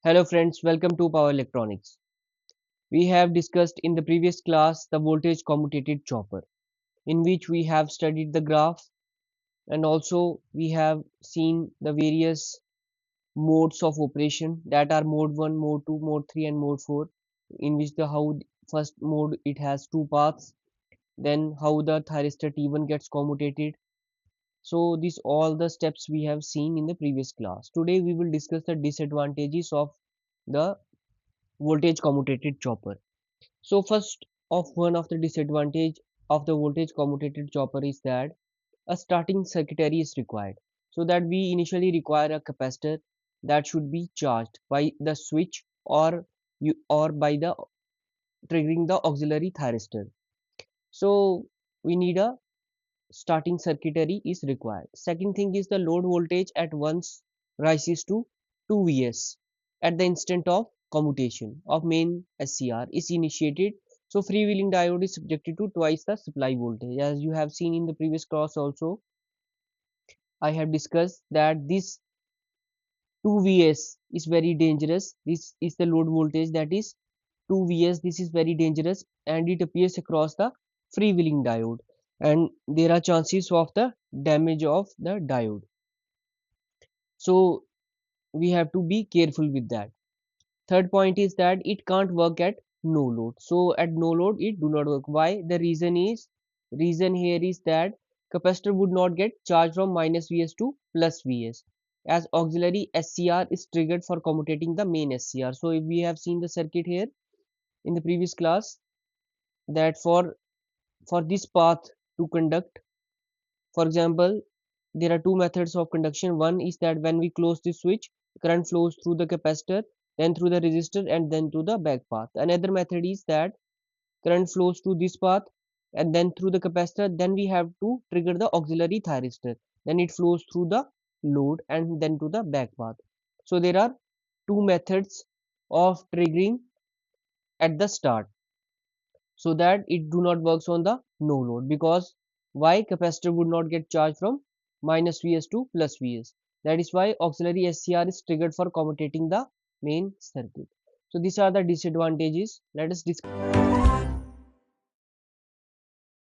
Hello friends, welcome to Power Electronics. We have discussed in the previous class the voltage commutated chopper, in which we have studied the graph and also we have seen the various modes of operation, that are mode 1, mode 2, mode 3 and mode 4, in which the how first mode it has two paths, then how the thyristor T1 gets commutated. So these all the steps we have seen in the previous class. Today we will discuss the disadvantages of the voltage commutated chopper. So first of one of the disadvantage of the voltage commutated chopper is that a starting circuitry is required. So that we initially require a capacitor that should be charged by the switch or by the triggering the auxiliary thyristor. So we need a starting circuitry is required. Second thing is the load voltage at once rises to 2 Vs at the instant of commutation of main SCR is initiated. So freewheeling diode is subjected to twice the supply voltage. As you have seen in the previous class also, I have discussed that this 2 Vs is very dangerous. This is the load voltage, that is 2 Vs. This is very dangerous and it appears across the freewheeling diode, and there are chances of the damage of the diode. So we have to be careful with that. Third point is that it can't work at no load. So at no load it do not work. Why? The reason here is that capacitor would not get charged from minus Vs to plus Vs, as auxiliary SCR is triggered for commutating the main SCR. So if we have seen the circuit here in the previous class, that for this path to conduct, for example, there are two methods of conduction. One is that when we close the switch, current flows through the capacitor, then through the resistor and then through the back path. Another method is that current flows through this path and then through the capacitor, then we have to trigger the auxiliary thyristor, then it flows through the load and then to the back path. So there are two methods of triggering at the start, so that it do not works on the no load. Because why? Capacitor would not get charged from minus Vs to plus Vs. That is why auxiliary SCR is triggered for commutating the main circuit. So these are the disadvantages. Let us discuss.